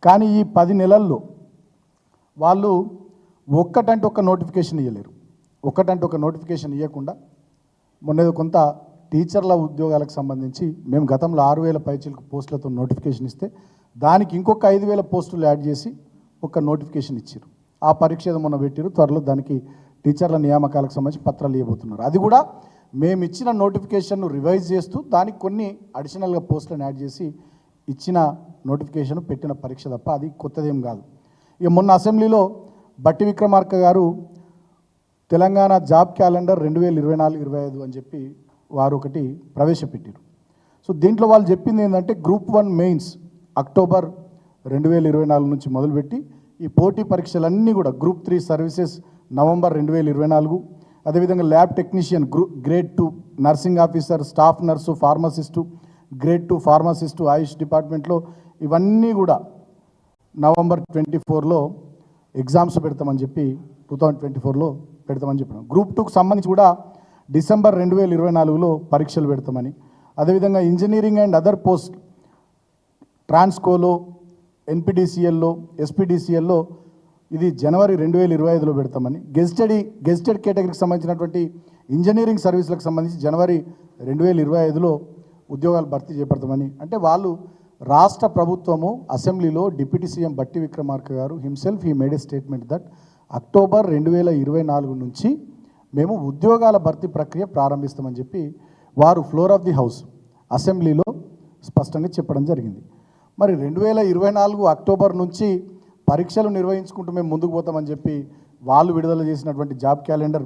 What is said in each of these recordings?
కానీ ఈ 10 నెలల్లో వాళ్ళు ఒక్కటంటే ఒక్క నోటిఫికేషన్ ఇవ్వలేరు. ఒక్కటంటే ఒక నోటిఫికేషన్ ఇవ్వకుండా మొన్న కొంత టీచర్ల ఉద్యోగాలకు సంబంధించి మేము గతంలో 6,000 పైచిలకు పోస్టులతో నోటిఫికేషన్ ఇస్తే దానికి ఇంకొక 5,000 పోస్టులు యాడ్ చేసి ఒక నోటిఫికేషన్ ఇచ్చారు. ఆ పరీక్ష ఏదో మొన్న పెట్టారు. త్వరలో దానికి టీచర్ల నియామకాలకు సంబంధించి పత్రాలు ఇవ్వబోతున్నారు. అది కూడా మేము ఇచ్చిన నోటిఫికేషన్ను రివైజ్ చేస్తూ దానికి కొన్ని అడిషనల్గా పోస్టులను యాడ్ చేసి ఇచ్చిన నోటిఫికేషన్ పెట్టిన పరీక్ష తప్ప అది కొత్తదేం కాదు. ఇక మొన్న అసెంబ్లీలో బట్టి విక్రమార్క గారు తెలంగాణ జాబ్ క్యాలెండర్ 2024-25 అని చెప్పి వారు ఒకటి ప్రవేశపెట్టారు. సో దీంట్లో వాళ్ళు చెప్పింది ఏంటంటే గ్రూప్ 1 మెయిన్స్ అక్టోబర్ 2024 నుంచి మొదలుపెట్టి ఈ పోటీ పరీక్షలన్నీ కూడా గ్రూప్ 3 సర్వీసెస్ నవంబర్ 2024, అదేవిధంగా lab technician grade 2, nursing officer, staff nurse, pharmacist, grade 2 pharmacist, Ayush డిపార్ట్మెంట్లో ఇవన్నీ కూడా నవంబర్ 24లో ఎగ్జామ్స్ పెడతామని చెప్పి 2024లో పెడతామని చెప్పినాం. గ్రూప్ 2కు సంబంధించి కూడా డిసెంబర్ 2024లో పరీక్షలు పెడతామని, అదేవిధంగా ఇంజనీరింగ్ అండ్ అదర్ పోస్ట్ ట్రాన్స్కోలో, ఎన్పిడిసిఎల్లో, ఎస్పీడిసిఎల్లో ఇది జనవరి 2025లో పెడతామని, గెజిటెడ్ కేటగిరీకి సంబంధించినటువంటి ఇంజనీరింగ్ సర్వీసులకు సంబంధించి జనవరి 2025లో ఉద్యోగాలు భర్తీ చేపడతామని. అంటే వాళ్ళు రాష్ట్ర ప్రభుత్వము అసెంబ్లీలో డిప్యూటీ సీఎం బట్టి విక్రమార్క గారు himself he made A statement that October 2024 నుంచి మేము ఉద్యోగాల భర్తీ ప్రక్రియ ప్రారంభిస్తామని చెప్పి వారు ఫ్లోర్ ఆఫ్ ది హౌస్ అసెంబ్లీలో స్పష్టంగా చెప్పడం జరిగింది. మరి 2024 అక్టోబర్ నుంచి పరీక్షలు నిర్వహించుకుంటూ మేము ముందుకు పోతామని చెప్పి వాళ్ళు విడుదల చేసినటువంటి జాబ్ క్యాలెండర్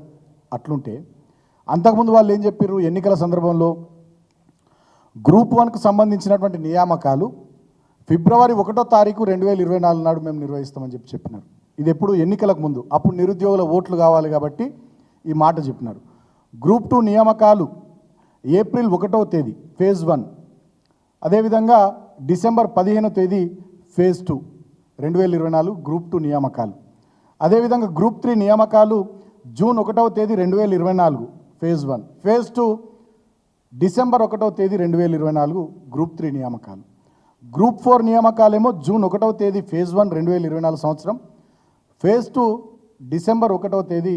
అట్లుంటే, అంతకుముందు వాళ్ళు ఏం చెప్పారు? ఎన్నికల సందర్భంలో గ్రూప్ 1కు సంబంధించినటువంటి నియామకాలు ఫిబ్రవరి 1వ తారీఖు 2024 నాడు మేము నిర్వహిస్తామని చెప్పినారు. ఇది ఎప్పుడు? ఎన్నికలకు ముందు. అప్పుడు నిరుద్యోగుల ఓట్లు కావాలి కాబట్టి ఈ మాట చెప్పినారు. గ్రూప్ 2 నియామకాలు ఏప్రిల్ 1వ తేదీ ఫేజ్ 1, అదేవిధంగా డిసెంబర్ 15వ తేదీ ఫేజ్ 2 2024 గ్రూప్ 2 నియామకాలు. అదేవిధంగా గ్రూప్ 3 నియామకాలు జూన్ 1వ తేదీ 2024 ఫేజ్ 1, ఫేజ్ 2 డిసెంబర్ 1వ తేదీ 2024 గ్రూప్ 3 నియామకాలు. గ్రూప్ 4 నియామకాలేమో జూన్ 1వ తేదీ ఫేజ్ 1 2024 సంవత్సరం, ఫేజ్ 2 డిసెంబర్ 1వ తేదీ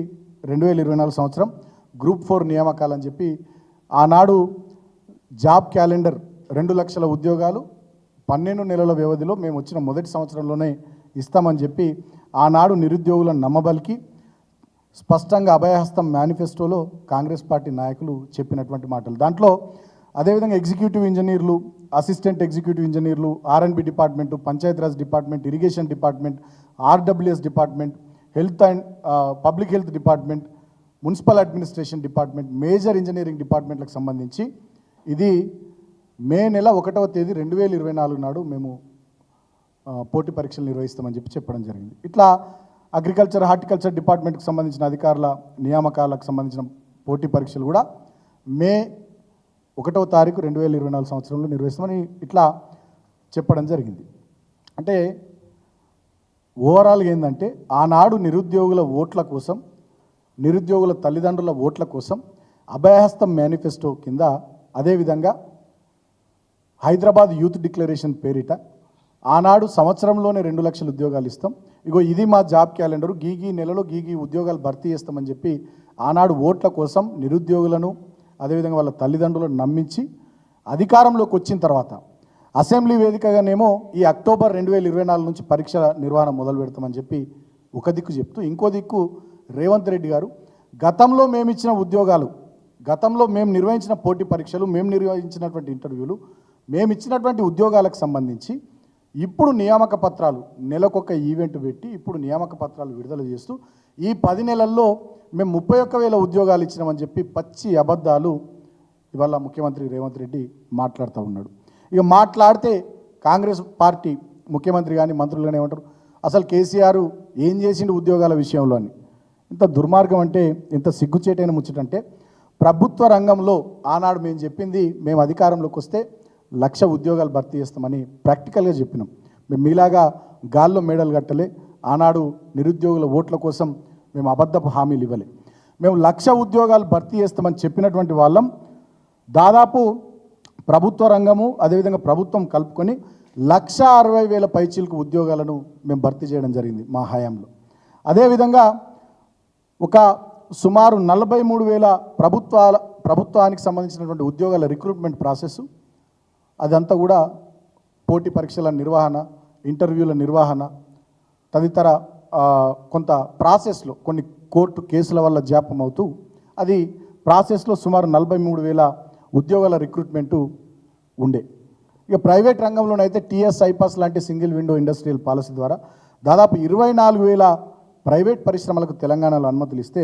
2024 సంవత్సరం గ్రూప్ 4 నియామకాలు అని చెప్పి ఆనాడు జాబ్ క్యాలెండర్ 2 లక్షల ఉద్యోగాలు 12 నెలల వ్యవధిలో మేము వచ్చిన మొదటి సంవత్సరంలోనే ఇస్తామని చెప్పి ఆనాడు నిరుద్యోగులను నమ్మబలికి స్పష్టంగా అభయహస్తం మేనిఫెస్టోలో కాంగ్రెస్ పార్టీ నాయకులు చెప్పినటువంటి మాటలు. దాంట్లో అదేవిధంగా ఎగ్జిక్యూటివ్ ఇంజనీర్లు, అసిస్టెంట్ ఎగ్జిక్యూటివ్ ఇంజనీర్లు, R&B department, Panchayati Raj department, irrigation department, RWS department, health and public health department, municipal administration department, major engineering డిపార్ట్మెంట్లకు సంబంధించి ఇది మే నెల 1వ తేదీ 2024 నాడు మేము పోటీ పరీక్షలు నిర్వహిస్తామని చెప్పడం జరిగింది. ఇట్లా అగ్రికల్చర్, హార్టికల్చర్ డిపార్ట్మెంట్కి సంబంధించిన అధికారుల నియామకాలకు సంబంధించిన పోటీ పరీక్షలు కూడా మే 1వ తారీఖు 2024 సంవత్సరంలో నిర్వహిస్తామని ఇట్లా చెప్పడం జరిగింది. అంటే ఓవరాల్గా ఏంటంటే ఆనాడు నిరుద్యోగుల ఓట్ల కోసం, నిరుద్యోగుల తల్లిదండ్రుల ఓట్ల కోసం అభయహస్తం మేనిఫెస్టో కింద, అదేవిధంగా హైదరాబాద్ యూత్ డిక్లరేషన్ పేరిట ఆనాడు సంవత్సరంలోనే 2 లక్షల ఉద్యోగాలు ఇస్తాం, ఇగో ఇది మా జాబ్ క్యాలెండరు, గీగీ నెలలో గీగీ ఉద్యోగాలు భర్తీ చేస్తామని చెప్పి ఆనాడు ఓట్ల కోసం నిరుద్యోగులను అదేవిధంగా వాళ్ళ తల్లిదండ్రులను నమ్మించి అధికారంలోకి వచ్చిన తర్వాత అసెంబ్లీ వేదికగానేమో ఈ అక్టోబర్ 2024 నుంచి పరీక్ష నిర్వహణ మొదలు పెడతామని చెప్పి ఒక దిక్కు చెప్తూ, ఇంకో దిక్కు రేవంత్ రెడ్డి గారు గతంలో మేము ఇచ్చిన ఉద్యోగాలు, గతంలో మేము నిర్వహించిన పోటీ పరీక్షలు, మేము నిర్వహించినటువంటి ఇంటర్వ్యూలు, మేము ఇచ్చినటువంటి ఉద్యోగాలకు సంబంధించి ఇప్పుడు నియామక పత్రాలు నెలకొక ఈవెంట్ పెట్టి ఇప్పుడు నియామక పత్రాలు విడుదల చేస్తూ ఈ 10 నెలల్లో మేము 31,000 ఉద్యోగాలు ఇచ్చినామని చెప్పి పచ్చి అబద్ధాలు ఇవాళ ముఖ్యమంత్రి రేవంత్ రెడ్డి మాట్లాడుతూ ఉన్నాడు. ఇక మాట్లాడితే కాంగ్రెస్ పార్టీ ముఖ్యమంత్రి కానీ మంత్రులు కానీ ఏమంటారు, అసలు కేసీఆర్ ఏం చేసిండు ఉద్యోగాల విషయంలో అని. ఇంత దుర్మార్గం అంటే, ఇంత సిగ్గుచేటైన ముచ్చటంటే, ప్రభుత్వ రంగంలో ఆనాడు మేము చెప్పింది, మేము అధికారంలోకి వస్తే 1,00,000 ఉద్యోగాలు భర్తీ చేస్తామని ప్రాక్టికల్గా చెప్పినాం. మేము మీలాగా గాల్లో మేడలు కట్టలే, ఆనాడు నిరుద్యోగుల ఓట్ల కోసం మేము అబద్ధపు హామీలు ఇవ్వలే. మేము 1,00,000 ఉద్యోగాలు భర్తీ చేస్తామని చెప్పినటువంటి వాళ్ళం దాదాపు ప్రభుత్వ రంగము అదేవిధంగా ప్రభుత్వం కలుపుకొని 1,60,000 పైచీలకు ఉద్యోగాలను మేము భర్తీ చేయడం జరిగింది మా హయాంలో. అదేవిధంగా ఒక సుమారు 43,000 ప్రభుత్వానికి సంబంధించినటువంటి ఉద్యోగాల రిక్రూట్మెంట్ ప్రాసెస్, అదంతా కూడా పోటీ పరీక్షల నిర్వహణ, ఇంటర్వ్యూల నిర్వహణ తదితర కొంత ప్రాసెస్లో కొన్ని కోర్టు కేసుల వల్ల జాప్యం అవుతూ అది ప్రాసెస్లో సుమారు 43,000 ఉద్యోగాల రిక్రూట్మెంటు ఉండే. ఇక ప్రైవేట్ రంగంలోనైతే టీఎస్ ఐపాస్ లాంటి సింగిల్ విండో ఇండస్ట్రియల్ పాలసీ ద్వారా దాదాపు 24,000 ప్రైవేట్ పరిశ్రమలకు తెలంగాణలో అనుమతులు ఇస్తే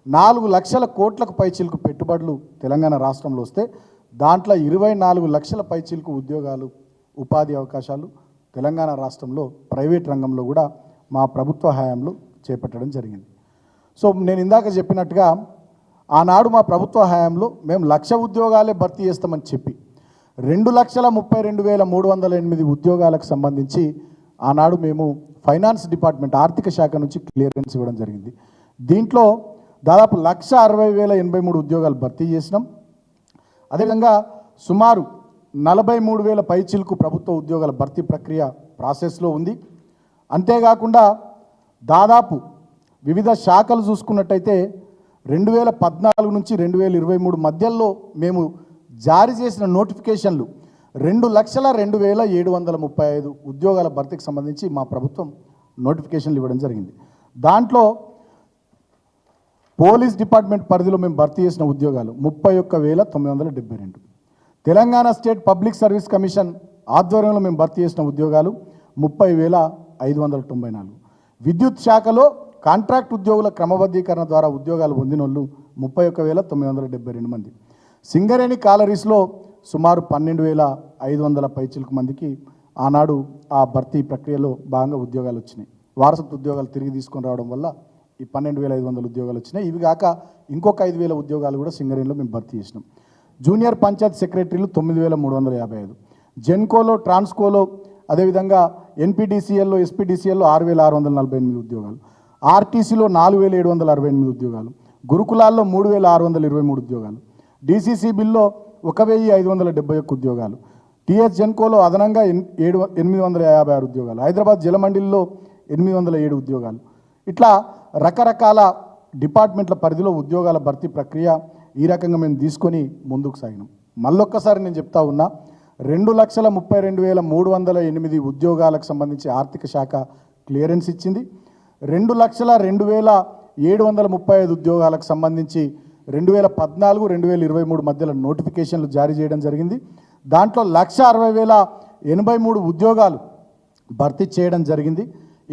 4 లక్షల కోట్లకు పైచీలకు పెట్టుబడులు తెలంగాణ రాష్ట్రంలో వస్తే దాంట్లో 24 లక్షల పైచీలకు ఉద్యోగాలు, ఉపాధి అవకాశాలు తెలంగాణ రాష్ట్రంలో ప్రైవేట్ రంగంలో కూడా మా ప్రభుత్వ హయాంలో చేపట్టడం జరిగింది. సో నేను ఇందాక చెప్పినట్టుగా ఆనాడు మా ప్రభుత్వ హయాంలో మేము 1,00,000 ఉద్యోగాలే భర్తీ చేస్తామని చెప్పి 2,32,308 ఉద్యోగాలకు సంబంధించి ఆనాడు మేము ఫైనాన్స్ డిపార్ట్మెంట్ ఆర్థిక శాఖ నుంచి క్లియరెన్స్ ఇవ్వడం జరిగింది. దీంట్లో దాదాపు 1,60,083 ఉద్యోగాలు భర్తీ చేసినాం. అదేవిధంగా సుమారు 43,000 పైచిలకు ప్రభుత్వ ఉద్యోగాల భర్తీ ప్రక్రియ ప్రాసెస్లో ఉంది. అంతేకాకుండా దాదాపు వివిధ శాఖలు చూసుకున్నట్టయితే 2014 నుంచి 2023 మధ్యలో మేము జారీ చేసిన నోటిఫికేషన్లు 2,02,735 ఉద్యోగాల భర్తీకి సంబంధించి మా ప్రభుత్వం నోటిఫికేషన్లు ఇవ్వడం జరిగింది. దాంట్లో పోలీస్ డిపార్ట్మెంట్ పరిధిలో మేము భర్తీ చేసిన ఉద్యోగాలు 31,972. Telangana state public service commission ఆధ్వర్యంలో మేము భర్తీ చేసిన ఉద్యోగాలు 30,594. విద్యుత్ శాఖలో కాంట్రాక్ట్ ఉద్యోగుల క్రమబద్ధీకరణ ద్వారా ఉద్యోగాలు పొందిన వాళ్ళు 31,972 మంది. సింగరేణి కాలరీస్లో సుమారు 12,500 పైచిలకు మందికి ఆనాడు ఆ భర్తీ ప్రక్రియలో భాగంగా ఉద్యోగాలు వచ్చినాయి. వారసత్వ ఉద్యోగాలు తిరిగి తీసుకొని రావడం వల్ల ఈ 12,500 ఉద్యోగాలు వచ్చినాయి. ఇవి కాక ఇంకొక 5,000 ఉద్యోగాలు కూడా సింగరేణిలో మేము భర్తీ చేసినాం. జూనియర్ పంచాయత్ సెక్రటరీలు 9,355, జెన్కోలో, ట్రాన్స్కోలో, అదేవిధంగా ఎన్పిడిసిఎల్లో, ఎస్పీడీసీఎల్లో 6,648 ఉద్యోగాలు, ఆర్టీసీలో 4,768 ఉద్యోగాలు, గురుకులాల్లో 3,623 ఉద్యోగాలు, డీసీసీ బిల్లో 1,571 ఉద్యోగాలు, టీఎస్ జెన్కోలో అదనంగా 856 ఉద్యోగాలు, హైదరాబాద్ జలమండలిలో 807 ఉద్యోగాలు. ఇట్లా రకరకాల డిపార్ట్మెంట్ల పరిధిలో ఉద్యోగాల భర్తీ ప్రక్రియ ఈ రకంగా మేము తీసుకొని ముందుకు సాగినాం. మళ్ళొక్కసారి నేను చెప్తా ఉన్నా, 2,32,308 ఉద్యోగాలకు సంబంధించి ఆర్థిక శాఖ క్లియరెన్స్ ఇచ్చింది. 2,02,735 ఉద్యోగాలకు సంబంధించి 2014, 2023 మధ్యలో నోటిఫికేషన్లు జారీ చేయడం జరిగింది. దాంట్లో 1,60,083 ఉద్యోగాలు భర్తీ చేయడం జరిగింది.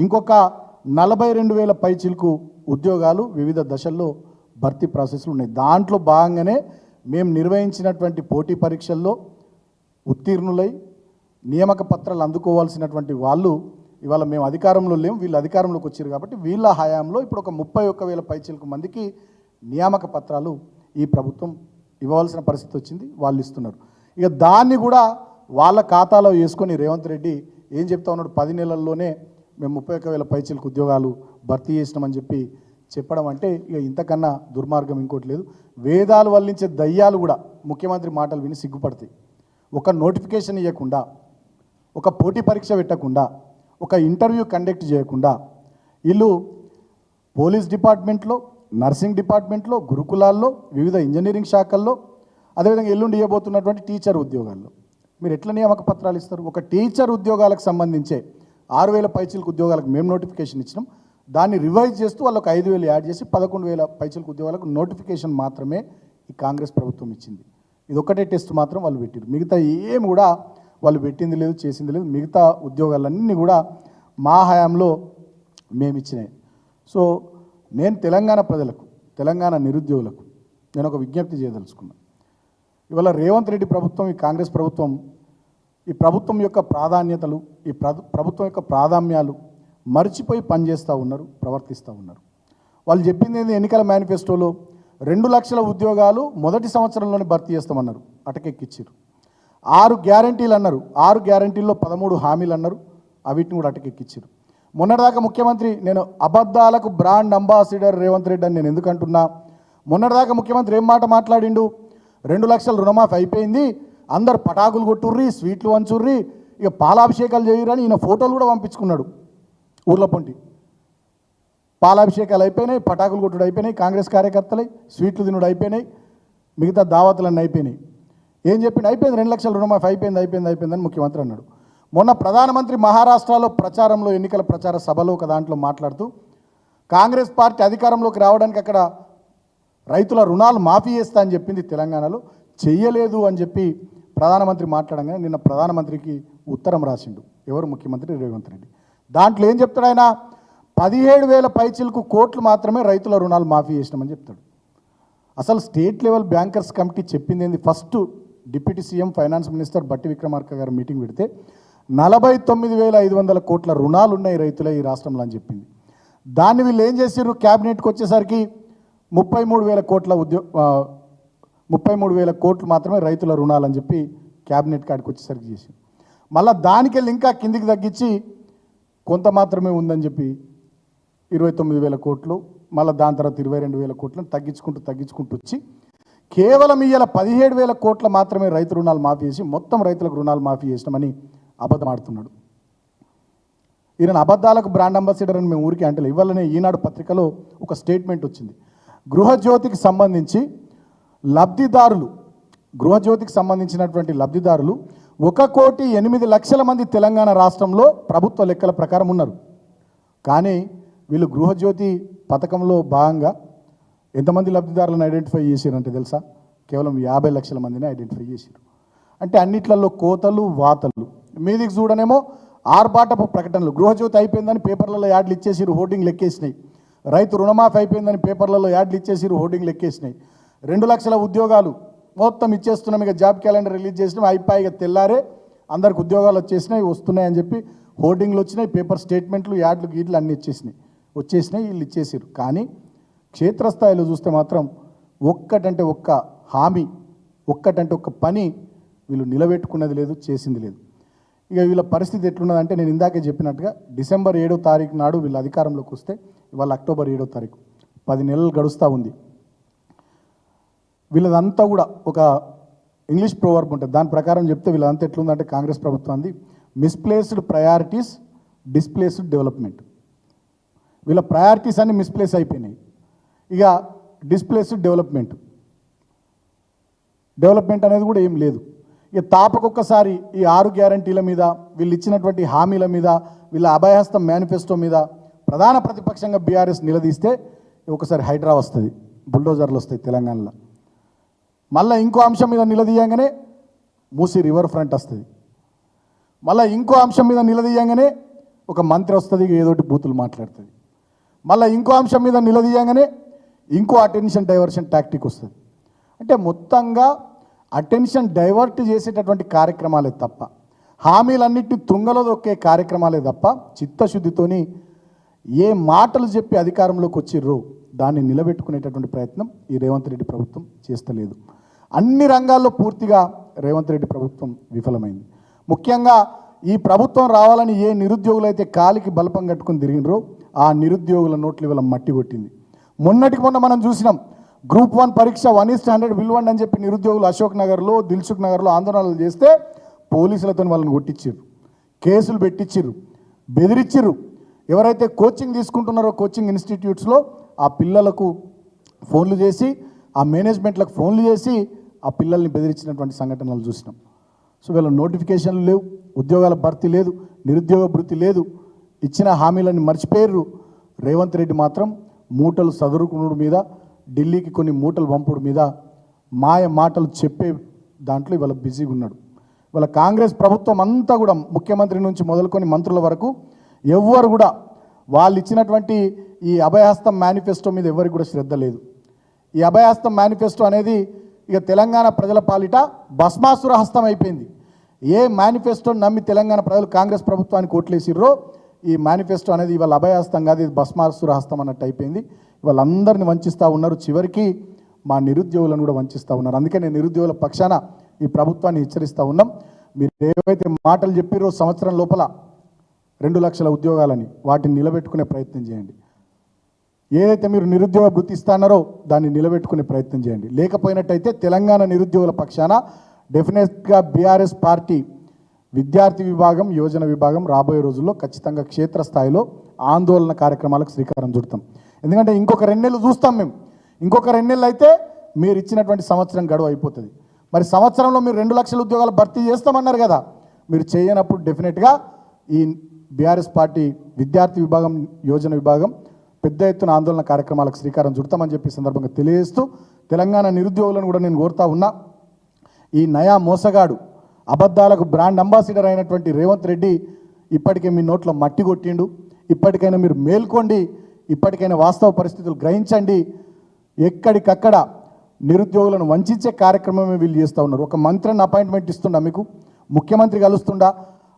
ఇంకొక 42,000 పైచిలకు ఉద్యోగాలు వివిధ దశల్లో భర్తీ ప్రాసెస్లు ఉన్నాయి. దాంట్లో భాగంగానే మేము నిర్వహించినటువంటి పోటీ పరీక్షల్లో ఉత్తీర్ణులై నియామక పత్రాలు అందుకోవాల్సినటువంటి వాళ్ళు ఇవాళ మేము అధికారంలో లేము, వీళ్ళు అధికారంలోకి వచ్చారు కాబట్టి వీళ్ళ హయాంలో ఇప్పుడు ఒక 31,000 పైచిలకు మందికి నియామక పత్రాలు ఈ ప్రభుత్వం ఇవ్వాల్సిన పరిస్థితి వచ్చింది, వాళ్ళు ఇస్తున్నారు. ఇక దాన్ని కూడా వాళ్ళ ఖాతాలో వేసుకొని రేవంత్ రెడ్డి ఏం చెప్తా ఉన్నాడు, 10 నెలల్లోనే మేము 31,000 పైచిలకు ఉద్యోగాలు భర్తీ చేసినామని చెప్పి చెప్పడం అంటే ఇక ఇంతకన్నా దుర్మార్గం ఇంకోటి లేదు. వేదాలు వల్లించే దయ్యాలు కూడా ముఖ్యమంత్రి మాటలు విని సిగ్గుపడతాయి. ఒక నోటిఫికేషన్ ఇవ్వకుండా, ఒక పోటీ పరీక్ష పెట్టకుండా, ఒక ఇంటర్వ్యూ కండక్ట్ చేయకుండా వీళ్ళు పోలీస్ డిపార్ట్మెంట్లో, నర్సింగ్ డిపార్ట్మెంట్లో, గురుకులాల్లో, వివిధ ఇంజనీరింగ్ శాఖల్లో, అదేవిధంగా ఎల్లుండి ఇవ్వబోతున్నటువంటి టీచర్ ఉద్యోగాల్లో మీరు ఎట్లా నియామక పత్రాలు ఇస్తారు? ఒక టీచర్ ఉద్యోగాలకు సంబంధించే 6,000 పైచిలకు ఉద్యోగాలకు మేము నోటిఫికేషన్ ఇచ్చినాం. దాన్ని రివైజ్ చేస్తూ వాళ్ళకి 5,000 యాడ్ చేసి 11,000 పైచిలకు ఉద్యోగాలకు నోటిఫికేషన్ మాత్రమే ఈ కాంగ్రెస్ ప్రభుత్వం ఇచ్చింది. ఇది ఒక్కటే టెస్ట్ మాత్రం వాళ్ళు పెట్టారు. మిగతా ఏమి కూడా వాళ్ళు పెట్టింది లేదు, చేసింది లేదు. మిగతా ఉద్యోగాలన్నీ కూడా మా హయాంలో మేము ఇచ్చినాయి. సో నేను తెలంగాణ ప్రజలకు, తెలంగాణ నిరుద్యోగులకు నేను ఒక విజ్ఞప్తి చేయదలుచుకున్నాను. ఇవాళ రేవంత్ రెడ్డి ప్రభుత్వం, ఈ కాంగ్రెస్ ప్రభుత్వం, ఈ ప్రభుత్వం యొక్క ప్రాధాన్యతలు, ఈ ప్రభుత్వం యొక్క ప్రాధాన్యాలు మర్చిపోయి పనిచేస్తూ ఉన్నారు, ప్రవర్తిస్తూ ఉన్నారు. వాళ్ళు చెప్పింది ఏంది, ఎన్నికల మేనిఫెస్టోలో 2 లక్షల ఉద్యోగాలు మొదటి సంవత్సరంలోనే భర్తీ చేస్తామన్నారు, అటకెక్కిచ్చారు. 6 గ్యారంటీలు అన్నారు, 6 గ్యారంటీల్లో 13 హామీలు అన్నారు, అవిటిని కూడా అటకెక్కిచ్చారు. మొన్నటిదాకా ముఖ్యమంత్రి, నేను అబద్ధాలకు బ్రాండ్ అంబాసిడర్ రేవంత్ రెడ్డి అని నేను ఎందుకంటున్నా, మొన్నటిదాకా ముఖ్యమంత్రి ఏం మాట మాట్లాడిండు, 2 లక్షల రుణమాఫీ అయిపోయింది, అందరు పటాకులు కొట్టుర్రి, స్వీట్లు వంచుర్రి, ఇక పాలాభిషేకాలు చేయరని ఈయన ఫోటోలు కూడా పంపించుకున్నాడు. ఊర్ల పొంటి పాలాభిషేకాలు అయిపోయినాయి, పటాకులు కొట్టుడు అయిపోయినాయి, కాంగ్రెస్ కార్యకర్తలై స్వీట్లు తినుడు అయిపోయినాయి, మిగతా దావతులన్నీ అయిపోయినాయి. ఏం చెప్పింది? అయిపోయింది, 2 లక్షల రుణమాఫీ అయిపోయిందని ముఖ్యమంత్రి అన్నాడు. మొన్న ప్రధానమంత్రి మహారాష్ట్రలో ప్రచారంలో, ఎన్నికల ప్రచార సభలో ఒక దాంట్లో మాట్లాడుతూ కాంగ్రెస్ పార్టీ అధికారంలోకి రావడానికి అక్కడ రైతుల రుణాలు మాఫీ చేస్తా అని చెప్పింది, తెలంగాణలో చెయ్యలేదు అని చెప్పి ప్రధానమంత్రి మాట్లాడంగానే నిన్న ప్రధానమంత్రికి ఉత్తరం రాసిండు ఎవరు? ముఖ్యమంత్రి రేవంత్ రెడ్డి. దాంట్లో ఏం చెప్తాడు ఆయన? 17,000 పైచిలకు కోట్లు మాత్రమే రైతుల రుణాలు మాఫీ చేసినామని చెప్తాడు. అసలు స్టేట్ లెవెల్ బ్యాంకర్స్ కమిటీ చెప్పింది ఏంది? First deputy CM finance minister బట్టి విక్రమార్క గారు మీటింగ్ పెడితే 49,500 కోట్ల రుణాలు ఉన్నాయి రైతుల ఈ రాష్ట్రంలో అని చెప్పింది. దాన్ని వీళ్ళు ఏం చేసారు? క్యాబినెట్కి వచ్చేసరికి 33,000 కోట్లు మాత్రమే రైతుల రుణాలు అని చెప్పి క్యాబినెట్ కాడికి వచ్చేసరికి చేసింది. మళ్ళీ దానికెళ్ళి ఇంకా కిందికి తగ్గించి కొంత మాత్రమే ఉందని చెప్పి 29,000 కోట్లు, మళ్ళీ దాని తర్వాత 22,000 కోట్లను తగ్గించుకుంటూ వచ్చి కేవలం ఇవాళ 17,000 కోట్ల మాత్రమే రైతు రుణాలు మాఫీ చేసి మొత్తం రైతులకు రుణాలు మాఫీ చేసినామని అబద్ధం ఆడుతున్నాడు. ఈయన అబద్ధాలకు బ్రాండ్ అంబాసిడర్ అని మేము ఊరికి అంటే ఇవ్వాలనే ఈనాడు పత్రికలో ఒక స్టేట్మెంట్ వచ్చింది. గృహజ్యోతికి సంబంధించినటువంటి లబ్ధిదారులు 1,08,00,000 మంది తెలంగాణ రాష్ట్రంలో ప్రభుత్వ లెక్కల ప్రకారం ఉన్నారు. కానీ వీళ్ళు గృహజ్యోతి పథకంలో భాగంగా ఎంతమంది లబ్ధిదారులను ఐడెంటిఫై చేశారంటే తెలుసా? కేవలం 50 లక్షల మందిని ఐడెంటిఫై చేశారు. అంటే అన్నిట్లలో కోతలు వాతలు. మీదికి చూడనేమో ఆర్భాటపు ప్రకటనలు. గృహజ్యోతి అయిపోయిందని పేపర్లలో యాడ్లు ఇచ్చేసిరు, హోర్డింగ్లు ఎక్కేసినాయి. రైతు రుణమాఫీ అయిపోయిందని పేపర్లలో యాడ్లు ఇచ్చేసిరు, హోర్డింగ్లు ఎక్కేసినాయి. 2 లక్షల ఉద్యోగాలు మొత్తం ఇచ్చేస్తున్నాం, ఇక జాబ్ క్యాలెండర్ రిలీజ్ చేసినాం, అయిపోయి ఇక తెల్లారే అందరికి ఉద్యోగాలు వస్తున్నాయని చెప్పి హోర్డింగ్లు వచ్చినాయి, పేపర్ స్టేట్మెంట్లు, యాడ్లు గీట్లు అన్నీ వచ్చేసినాయి, వీళ్ళు ఇచ్చేసారు. కానీ క్షేత్రస్థాయిలో చూస్తే మాత్రం ఒక్కటంటే ఒక్క హామీ, ఒక్కటంటే ఒక్క పని వీళ్ళు నిలబెట్టుకున్నది లేదు, చేసింది లేదు. ఇక వీళ్ళ పరిస్థితి ఎట్లున్నదంటే నేను ఇందాకే చెప్పినట్టుగా డిసెంబర్ 7వ తారీఖు నాడు వీళ్ళు అధికారంలోకి వస్తే ఇవాళ అక్టోబర్ 7వ తారీఖు, 10 నెలలు గడుస్తూ ఉంది. వీళ్ళదంతా కూడా ఒక ఇంగ్లీష్ ప్రోవర్బ్ ఉంటుంది, దాని ప్రకారం చెప్తే వీళ్ళంతా ఎట్లుందంటే కాంగ్రెస్ ప్రభుత్వాన్ని మిస్ప్లేస్డ్ ప్రయారిటీస్, డిస్ప్లేస్డ్ డెవలప్మెంట్. వీళ్ళ ప్రయారిటీస్ అన్ని మిస్ప్లేస్ అయిపోయినాయి. ఇక డిస్ప్లేస్డ్ డెవలప్మెంట్ అనేది కూడా ఏం లేదు. ఇక తాపకొక్కసారి ఈ 6 గ్యారంటీల మీద, వీళ్ళు ఇచ్చినటువంటి హామీల మీద, వీళ్ళ అభయహస్తం మేనిఫెస్టో మీద ప్రధాన ప్రతిపక్షంగా బీఆర్ఎస్ నిలదీస్తే ఒకసారి హైడ్రా వస్తుంది, బుల్డోజర్లు వస్తాయి తెలంగాణలో. మళ్ళీ ఇంకో అంశం మీద నిలదీయంగానే మూసీ రివర్ ఫ్రంట్ వస్తుంది. మళ్ళీ ఇంకో అంశం మీద నిలదీయంగానే ఒక మంత్రి వస్తుంది, ఏదోటి బూతులు మాట్లాడుతుంది. మళ్ళీ ఇంకో అంశం మీద నిలదీయంగానే ఇంకో అటెన్షన్ డైవర్షన్ టాక్టిక్ వస్తుంది. అంటే మొత్తంగా అటెన్షన్ డైవర్ట్ చేసేటటువంటి కార్యక్రమాలే తప్ప, హామీలన్నింటినీ తుంగలో దొక్కే కార్యక్రమాలే తప్ప చిత్తశుద్ధితోని ఏ మాటలు చెప్పి అధికారంలోకి వచ్చిర్రో దాన్ని నిలబెట్టుకునేటటువంటి ప్రయత్నం ఈ రేవంత్ రెడ్డి ప్రభుత్వం చేస్తలేదు. అన్ని రంగాల్లో పూర్తిగా రేవంత్ రెడ్డి ప్రభుత్వం విఫలమైంది. ముఖ్యంగా ఈ ప్రభుత్వం రావాలని ఏ నిరుద్యోగులు అయితే కాలికి బలపం కట్టుకుని తిరిగినరో ఆ నిరుద్యోగుల నోట్లు ఇవాళ మట్టి కొట్టింది. మొన్నటికి మొన్న మనం చూసినాం, గ్రూప్ 1 పరీక్ష 1:100 విలువండి అని చెప్పి నిరుద్యోగులు అశోక్ నగర్లో, దిల్సుఖ్ నగర్లో ఆందోళనలు చేస్తే పోలీసులతో వాళ్ళని కొట్టించారు, కేసులు పెట్టించారు, బెదిరించారు. ఎవరైతే కోచింగ్ తీసుకుంటున్నారో కోచింగ్ ఇన్స్టిట్యూట్స్లో ఆ పిల్లలకు ఫోన్లు చేసి, ఆ మేనేజ్మెంట్లకు ఫోన్లు చేసి ఆ పిల్లల్ని బెదిరించినటువంటి సంఘటనలు చూసినాం. సో వీళ్ళ నోటిఫికేషన్లు లేవు, ఉద్యోగాల భర్తీ లేదు, నిరుద్యోగ భృతి లేదు, ఇచ్చిన హామీలను మర్చిపోయారు. రేవంత్ రెడ్డి మాత్రం మూటలు సదురుకునుడు మీద, ఢిల్లీకి కొన్ని మూటలు పంపుడు మీద, మాయ మాటలు చెప్పే దాంట్లో ఇవాళ బిజీగా ఉన్నాడు. ఇవాళ కాంగ్రెస్ ప్రభుత్వం అంతా కూడా ముఖ్యమంత్రి నుంచి మొదలుకొని మంత్రుల వరకు ఎవ్వరు కూడా వాళ్ళు ఇచ్చినటువంటి ఈ అభయహస్తం మేనిఫెస్టో మీద ఎవరికి కూడా శ్రద్ధ లేదు. ఈ అభయహస్తం మేనిఫెస్టో అనేది ఇక తెలంగాణ ప్రజల పాలిట భస్మాసుర హస్తం అయిపోయింది. ఏ మేనిఫెస్టోని నమ్మి తెలంగాణ ప్రజలు కాంగ్రెస్ ప్రభుత్వానికి ఓట్లేసిర్రో ఈ మేనిఫెస్టో అనేది ఇవాళ అభయహస్తం కాదు, ఇది భస్మాసుర హస్తం అన్నట్టు అయిపోయింది. వాళ్ళందరినీ వంచిస్తూ ఉన్నారు, చివరికి మా నిరుద్యోగులను కూడా వంచిస్తూ ఉన్నారు. అందుకే నేను నిరుద్యోగుల పక్షాన ఈ ప్రభుత్వాన్ని హెచ్చరిస్తూ ఉన్నాం. మీరు ఏవైతే మాటలు చెప్పిర్రో సంవత్సరం లోపల 2 లక్షల ఉద్యోగాలని, వాటిని నిలబెట్టుకునే ప్రయత్నం చేయండి. ఏదైతే మీరు నిరుద్యోగ భృతి ఇస్తారో దాన్ని నిలబెట్టుకునే ప్రయత్నం చేయండి. లేకపోయినట్టయితే తెలంగాణ నిరుద్యోగుల పక్షాన డెఫినెట్గా బీఆర్ఎస్ పార్టీ విద్యార్థి విభాగం యోజన విభాగం రాబోయే రోజుల్లో ఖచ్చితంగా క్షేత్రస్థాయిలో ఆందోళన కార్యక్రమాలకు శ్రీకారం చుడతాం. ఎందుకంటే ఇంకొక 2 నెలలు చూస్తాం మేము. ఇంకొక 2 నెలలు అయితే మీరు ఇచ్చినటువంటి సంవత్సరం గడువు అయిపోతుంది. మరి సంవత్సరంలో మీరు 2 లక్షల ఉద్యోగాలు భర్తీ చేస్తామన్నారు కదా, మీరు చేయనప్పుడు డెఫినెట్గా ఈ బీఆర్ఎస్ పార్టీ విద్యార్థి విభాగం యోజన విభాగం పెద్ద ఎత్తున ఆందోళన కార్యక్రమాలకు శ్రీకారం చుడతామని చెప్పి సందర్భంగా తెలియజేస్తూ తెలంగాణ నిరుద్యోగులను కూడా నేను కోరుతా ఉన్నా, ఈ నయా మోసగాడు అబద్ధాలకు బ్రాండ్ అంబాసిడర్ అయినటువంటి రేవంత్ రెడ్డి ఇప్పటికే మీ నోట్లో మట్టి కొట్టిండు. ఇప్పటికైనా మీరు మేల్కోండి, ఇప్పటికైనా వాస్తవ పరిస్థితులు గ్రహించండి. ఎక్కడికక్కడ నిరుద్యోగులను వంచే కార్యక్రమమే వీళ్ళు చేస్తూ ఉన్నారు. ఒక మంత్రిని అపాయింట్మెంట్ ఇస్తుండా, మీకు ముఖ్యమంత్రి కలుస్తుండా?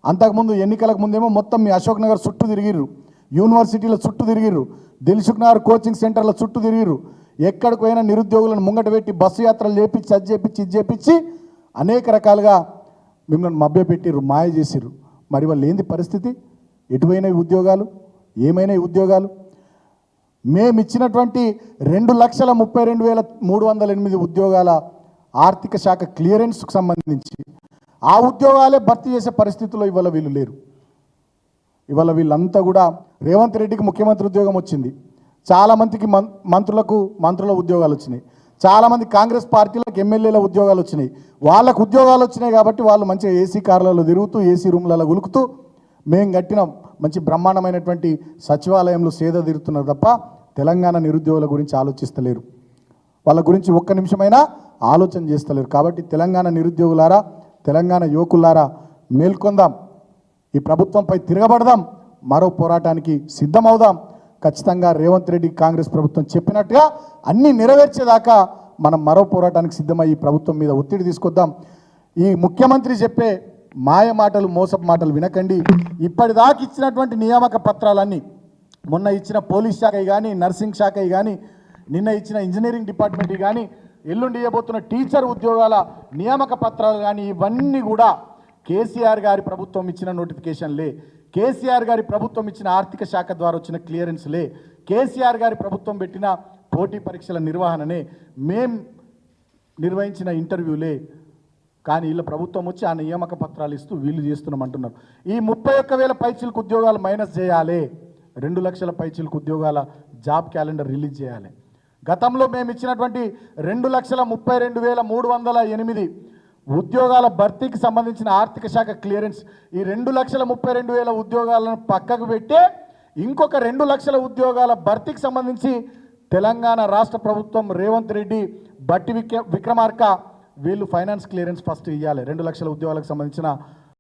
అంతకుముందు ఎన్నికలకు ముందేమో మొత్తం మీ అశోక్ నగర్ చుట్టూ తిరిగిర్రు, యూనివర్సిటీల చుట్టూ తిరిగిర్రు, దిల్సుఖ్ నగర్ కోచింగ్ సెంటర్ల చుట్టూ తిరిగిర్రు. ఎక్కడికి పోయినా నిరుద్యోగులను ముంగట పెట్టి బస్సు యాత్రలు చేపించి అది చేపించి ఇది చేపించి అనేక రకాలుగా మిమ్మల్ని మభ్యపెట్టిర్రు, మాయ చేసిర్రు. మరి వాళ్ళు ఏంది పరిస్థితి? ఎటువైన ఉద్యోగాలు, ఏమైనా ఉద్యోగాలు? మేము ఇచ్చినటువంటి 2,32,308 ఉద్యోగాల ఆర్థిక శాఖ క్లియరెన్స్కు సంబంధించి ఆ ఉద్యోగాలే భర్తీ చేసే పరిస్థితుల్లో ఇవాళ వీళ్ళు లేరు. ఇవాళ వీళ్ళంతా కూడా రేవంత్ రెడ్డికి ముఖ్యమంత్రి ఉద్యోగం వచ్చింది, చాలామందికి మంత్రుల ఉద్యోగాలు వచ్చినాయి, చాలామంది కాంగ్రెస్ పార్టీలకు ఎమ్మెల్యేల ఉద్యోగాలు వచ్చినాయి. వాళ్ళకు ఉద్యోగాలు వచ్చినాయి కాబట్టి వాళ్ళు మంచిగా ఏసీ కార్లలో తిరుగుతూ ఏసీ రూమ్లలో ఉలుకుతూ మేము కట్టిన మంచి బ్రహ్మాండమైనటువంటి సచివాలయంలో సేద తీరుతున్నారు తప్ప తెలంగాణ నిరుద్యోగుల గురించి ఆలోచిస్తలేరు. వాళ్ళ గురించి ఒక్క నిమిషమైనా ఆలోచన చేస్తలేరు. కాబట్టి తెలంగాణ నిరుద్యోగులారా, తెలంగాణ యువకులారా మేల్కొందాం, ఈ ప్రభుత్వంపై తిరగబడదాం, మరో పోరాటానికి సిద్ధమవుదాం. ఖచ్చితంగా రేవంత్ రెడ్డి కాంగ్రెస్ ప్రభుత్వం చెప్పినట్టుగా అన్నీ నెరవేర్చేదాకా మనం మరో పోరాటానికి సిద్ధమై ఈ ప్రభుత్వం మీద ఒత్తిడి తీసుకొద్దాం. ఈ ముఖ్యమంత్రి చెప్పే మాయ మాటలు, మోసపు మాటలు వినకండి. ఇప్పటిదాకా ఇచ్చినటువంటి నియామక పత్రాలన్నీ, మొన్న ఇచ్చిన పోలీస్ శాఖ కానీ, నర్సింగ్ శాఖ కానీ, నిన్న ఇచ్చిన ఇంజనీరింగ్ డిపార్ట్మెంట్ కానీ, ఎల్లుండి ఇవ్వబోతున్న టీచర్ ఉద్యోగాల నియామక పత్రాలు కానీ, ఇవన్నీ కూడా కేసీఆర్ గారి ప్రభుత్వం ఇచ్చిన నోటిఫికేషన్లే, కేసీఆర్ గారి ప్రభుత్వం ఇచ్చిన ఆర్థిక శాఖ ద్వారా వచ్చిన క్లియరెన్స్లే, కేసీఆర్ గారి ప్రభుత్వం పెట్టిన పోటీ పరీక్షల నిర్వహణనే, మేం నిర్వహించిన ఇంటర్వ్యూలే. కానీ వీళ్ళ ప్రభుత్వం వచ్చి ఆ నియామక పత్రాలు ఇస్తూ వీళ్ళు చేస్తున్నామంటున్నారు. ఈ 31,000 పైచిలకు ఉద్యోగాలు మైనస్ చేయాలి, 2 లక్షల పైచిలకు ఉద్యోగాల జాబ్ క్యాలెండర్ రిలీజ్ చేయాలి. గతంలో మేము ఇచ్చినటువంటి 2,32,308 ఉద్యోగాల భర్తీకి సంబంధించిన ఆర్థిక శాఖ క్లియరెన్స్, ఈ 2,32,000 ఉద్యోగాలను పక్కకు పెట్టే ఇంకొక 2 లక్షల ఉద్యోగాల భర్తీకి సంబంధించి తెలంగాణ రాష్ట్ర ప్రభుత్వం రేవంత్ రెడ్డి, బట్టి విక్రమార్క వీళ్ళు ఫైనాన్స్ క్లియరెన్స్ ఫస్ట్ ఇవ్వాలి. 2 లక్షల ఉద్యోగాలకు సంబంధించిన